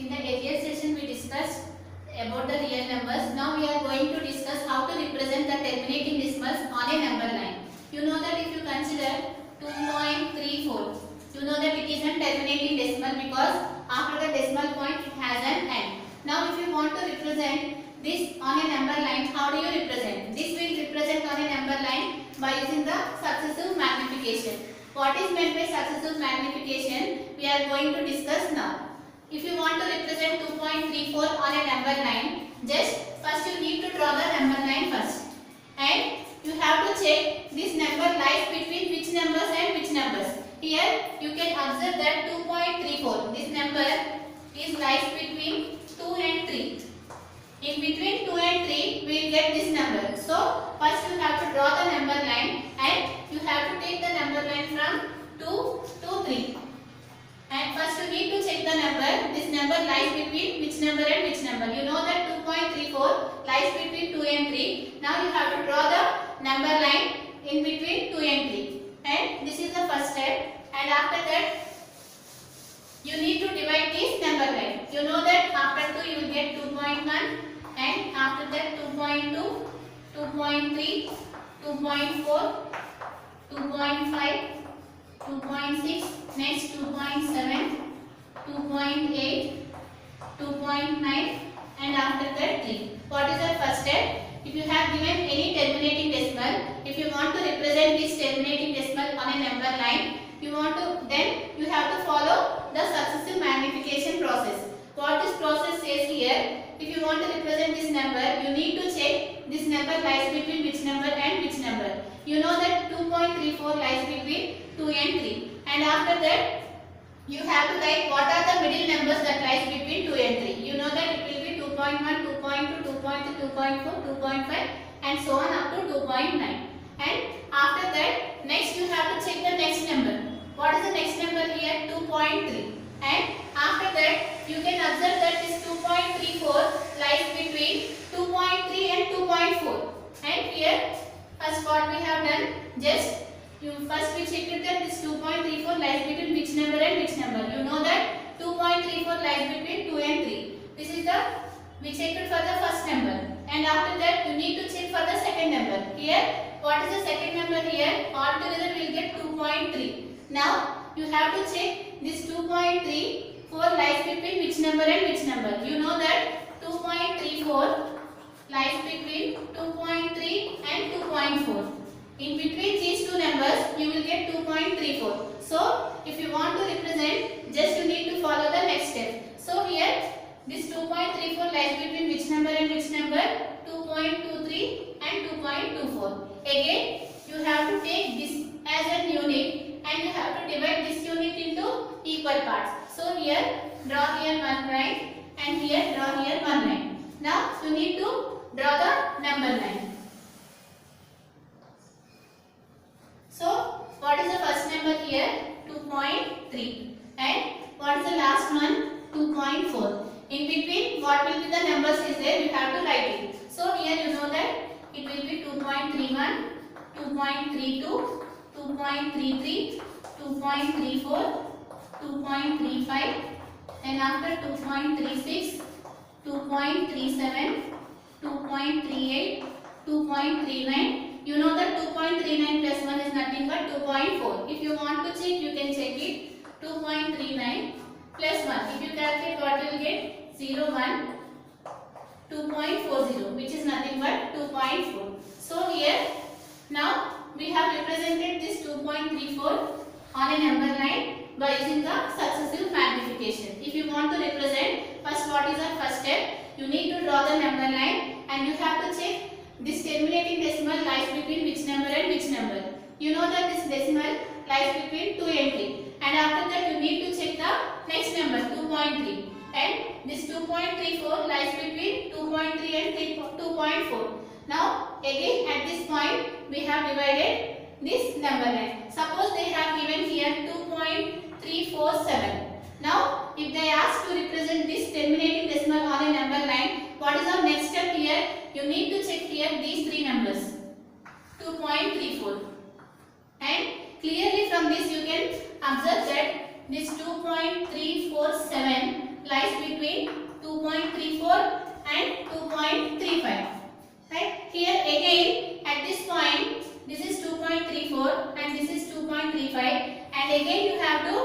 In the earlier session we discussed about the real numbers. Now we are going to discuss how to represent the terminating decimals on a number line. You know that if you consider 2.34, you know that it is a terminating decimal because after the decimal point it has an end. Now if you want to represent this on a number line, how do you represent? This will represent on a number line by using the successive magnification. What is meant by successive magnification? We are going to discuss now. If you want to represent 2.34 on a number line, just first you need to draw the number line first. And you have to check this number lies between which numbers and which numbers. Here you can observe that 2.34. This number is lies between 2 and 3. In between 2 and 3 we will get this number. So first you have to draw the number line and you have to take the number line from 2 to 3. And first you need to check the number. This number lies between which number and which number. You know that 2.34 lies between 2 and 3. Now you have to draw the number line in between 2 and 3. And this is the first step. And after that you need to divide this number line. You know that after 2 you will get 2.1 and after that 2.2, 2.3, 2.4, 2.5, 2.6, next 2.7, 2.8, 2.9 and after that 3. What is the first step? If you have given any terminating decimal, if you want to represent this terminating decimal on a number line, then you have to follow the successive magnification process. What this process says here, if you want to represent this number, you need to check this number lies between which number and which number. You know that 2.34 lies between 2 and 3. And after that, you have to write what are the middle numbers that lies between 2 and 3. You know that it will be 2.1, 2.2, 2.3, 2.4, 2.5 and so on up to 2.9. And after that, next you have to check the next number. What is the next number here? 2.3. And after that, you can observe that this 2.34 lies between 2.3 and 2.4. And here, first what we have done, just first we checked that this 2.34 lies between which number and which number. You know that 2.34 lies between 2 and 3. This is we checked for the first number. And after that, you need to check for the second number. Here, what is the second number here? Altogether we will get 2.3. Now, you have to check this 2.34 lies between which number and which number. You know that 2.34 lies between 2.3 and 2.4. In between these two numbers, you will get 2.34. So, if you want to represent, just you need to follow the next step. So, here, this 2.34 lies between which number and which number? 2.23 and 2.24. Again, you have to take this as an unit and you have to divide this unit into equal parts. So, here, draw here one line and here draw here one line. Now, you need to draw the number line. So, what is the first number here? 2.3. And what is the last one? 2.4. In between, what will be the numbers is there? You have to write it. So, here you know that it will be 2.31, 2.32, 2.33, 2.34, 2.35 and after 2.36, 2.37, 2.38, 2.39. You know that 2.39 plus 1 is nothing but 2.4. If you want to check, you can check it. 2.39 plus 1. If you calculate, what you will get? 0.1, 2.40, which is nothing but 2.4. So here, now we have represented this 2.34 on a number line by using the successive magnification. If you want to represent, first what is the first step? You need to draw the number line and you have to check this terminating decimal lies between which number and which number. You know that this decimal lies between 2 and 3. And after that you need to check the next number 2.3. And this 2.34 lies between 2.3 and 2.4. Now again at this point we have divided this number line. Suppose they have given here 2.347. Now if they ask to represent this terminating decimal on a number line, what is our next step here? You need to check here these three numbers. 2.34. And clearly from this you can observe that this 2.347 lies between 2.34 and 2.35. Right? Here again at this point this is 2.34 and this is 2.35, and again you have to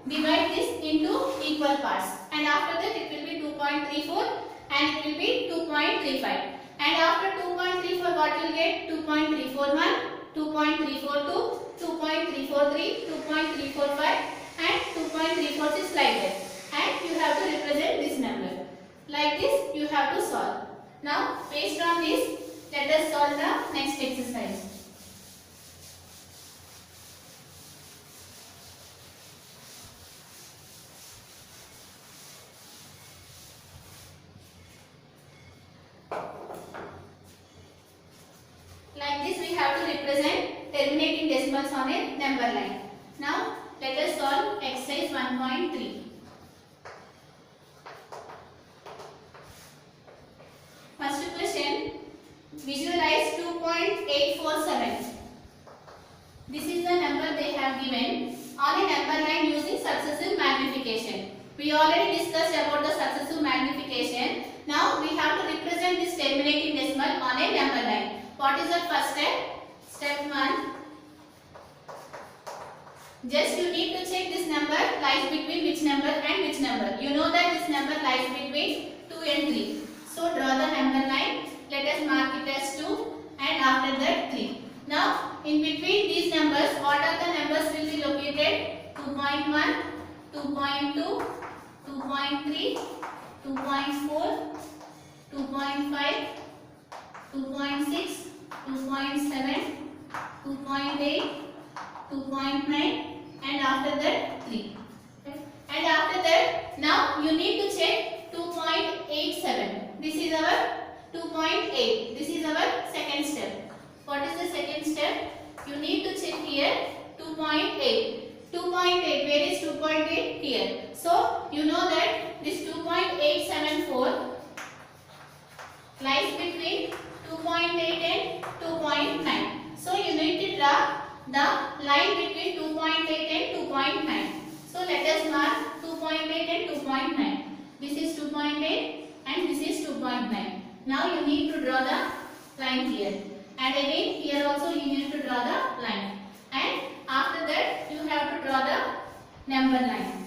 divide this into equal parts, and after that it will be 2.34 and it will be 2.35, and after 2.34 what you will get? 2.341, 2.342, 2.343, 2.345 and 2.346 like that, and you have to represent this number. Like this you have to solve. Now based on this, let us solve the next exercise. Like this we have to represent terminating decimals on a number line. Now let us solve exercise 1.3. First question, visualize 2.847. This is the number they have given on a number line using successive magnification. We already discussed about the successive magnification. Now we have to represent this terminating decimal on a number line. What is the first step? Step 1. Just you need to check this number lies between which number and which number. You know that this number lies between 2 and 3. So draw the number line. Let us mark it as 2 and after that 3. Now in between these numbers, what are the numbers will be located? 2.1, 2.2, 2.3, 2.4, 2.5, 2.6, 2.7, 2.8, 2.9 and after that 3. Okay. And after that now you need to check 2.87. This is our 2.8. This is our second step. What is the second step? You need to check here 2.8. 2.8. Where is 2.8? Here. So you know that this 2.874 lies between 2.8 and 2.9. So you need to draw the line between 2.8 and 2.9. So let us mark 2.8 and 2.9. This is 2.8 and this is 2.9. Now you need to draw the line here. And again here also you need to draw the line. And after that you have to draw the number line.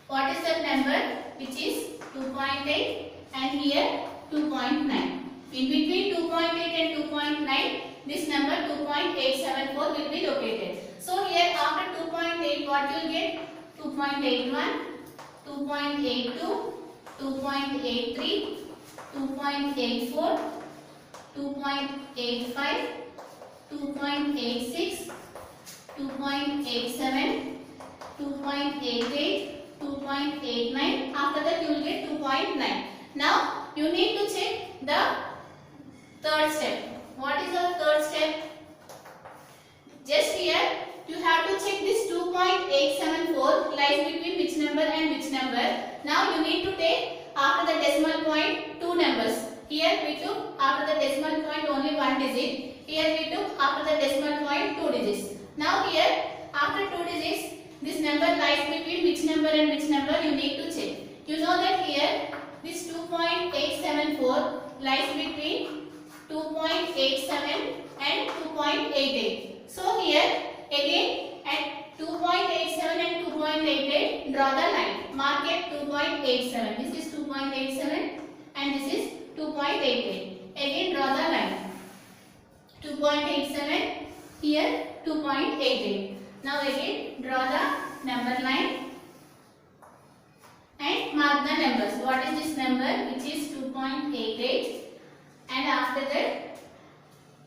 What is that number? Which is 2.8 and here 2.9. In between 2.8 and 2.9, this number 2.874 will be located. So here after 2.8 what you will get? 2.81, 2.82, 2.83, 2.84, 2.85, 2.86, 2.87, 2.88, 2.89. After that you will get 2.9. Now you need to check the third step. What is our third step? Just here you have to check this 2.874 lies between which number and which number. Now you need to take after the decimal point two numbers. Here we took after the decimal point only one digit. Here we took after the decimal point two digits. Now here after two digits this number lies between which number and which number you need to check. You know that here this 2.874 lies between 2.87 and 2.88. So here again at 2.87 and 2.88 draw the line. Mark at 2.87. This is 2.87 and this is 2.88. Again draw the line. 2.87 here 2.88. Now again draw the number line and mark the numbers. What is this number? Which is 2.88 and after that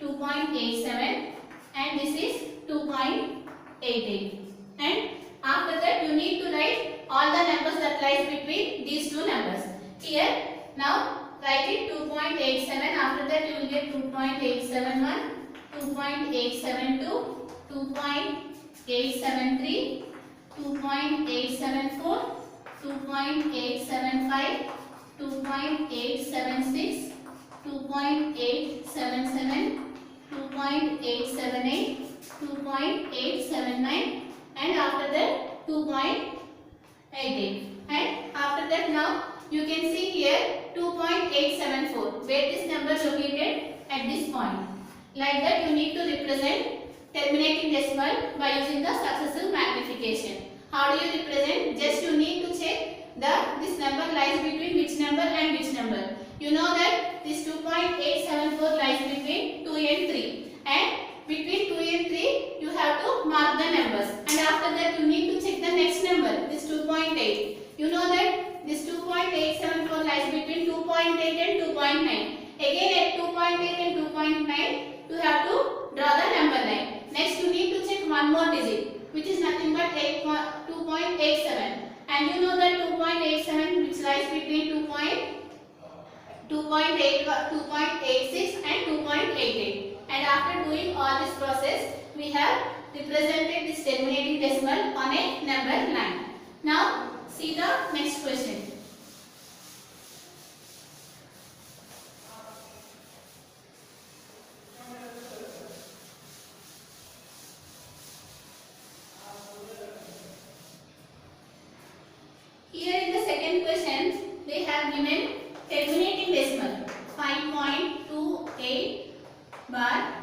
2.87 and this is 2.88. And after that you need to write all the numbers that lies between these two numbers. Here now write it 2.87. After that you will get 2.871, 2.872, 2.873, 2.874, 2.875, 2.876, 2.877, 2.878, 2.879 and after that 2.880. 88. And after that, now you can see here 2.874, where this number located at this point. Like that, you need to represent terminating decimal by using the successive magnification. How do you represent? Just you need to check this number lies between which number and which number. You know that this 2.874 lies between 2 and 3, and between 2 and 3 you have to mark the numbers, and after that you need to check the next number, this 2.8. You know that this 2.874 lies between 2.8 and 2.9. Again at 2.8 and 2.9 you have to draw the number line. Next you need to check one more digit, which is nothing but 2.87, and you know that 2.87 which lies between 2.86 and 2.88. And after doing all this process, we have represented this terminating decimal on a number line. Now see the next question. Here in the second question, they have given terminating decimal 5.28 bar,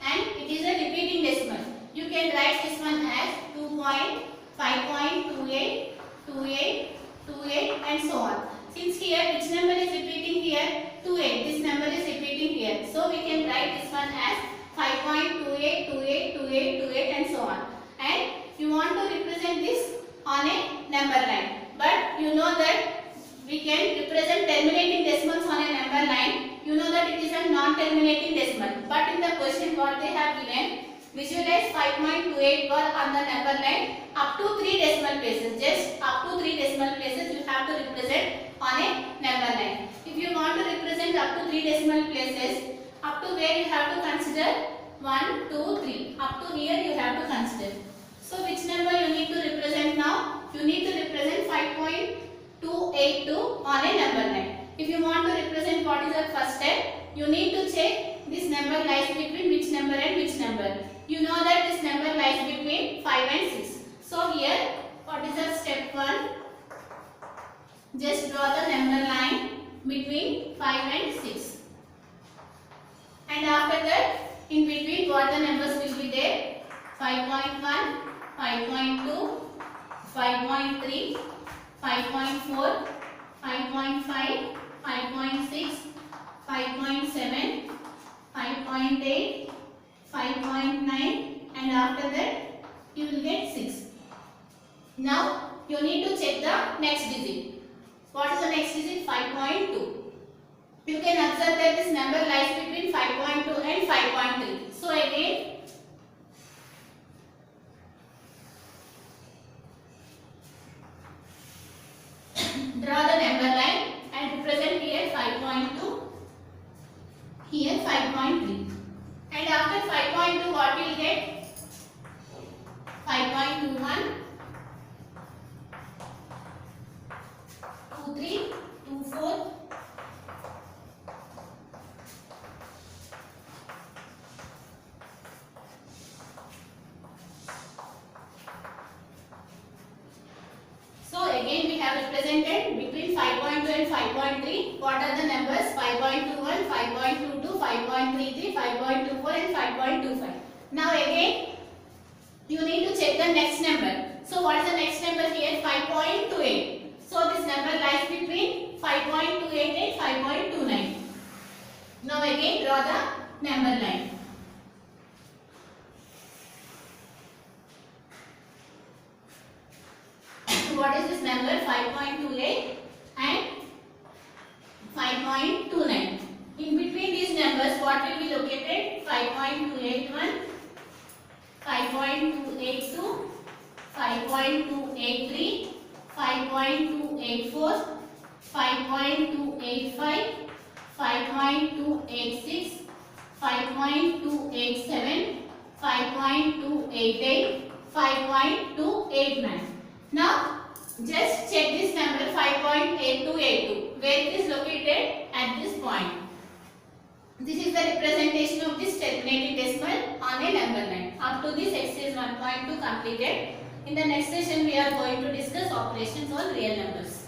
and it is a repeating decimal. You can write this one as 2.5.28, 28, 28 and so on. Since here which number is repeating here? 28. This number is repeating here. So we can write this one as 5.28, 28, 28, 28 and so on. And you want to represent this on a number line. But you know that we can represent terminating decimals on a number line. You know that it is a non-terminating decimal. But in the question what they have given, visualize 5.28 bar on the number line up to 3 decimal places. Just up to 3 decimal places you have to represent on a number line. If you want to represent up to 3 decimal places, up to where you have to consider 1, 2, 3. Up to here you have to consider. So which number you need to represent now? You need to represent 5.282 on a number line. If you want to represent what is the first step, you need to check this number lies between which number and which number. You know that this number lies between 5 and 6. So here, what is the step 1? Just draw the number line between 5 and 6. And after that, in between what the numbers will be there? 5.1, 5.2, 5.3, 5.4, 5.5, 5.6, 5.7, 5.8, 5.9, and after that you will get 6. Now you need to check the next digit. What is the next digit? 5.2. You can observe that this number lies between 5.2 and 5.3. So again, draw the number line and represent here 5.2, here 5.3. And after 5.2 what you will get? 5.21, 23, 24, 'So again we have represented between 5.2 and 5.3. What are the numbers? 5.21, 5.22, 5.33, 5.24 and 5.25. Now again you need to check the next number. So what is the next number here? 5.28. So this number lies between 5.28 and 5.29. Now again draw the number line. What is this number? 5.28 and 5.29. In between these numbers, what will be located? 5.281, 5.282, 5.283, 5.284, 5.285, 5.286, 5.287, 5.288, 5.289. Now just check this number 5.8282, where it is located at this point. This is the representation of this terminating decimal on a number line. Up to this exercise 1.2 completed. In the next session, we are going to discuss operations on real numbers.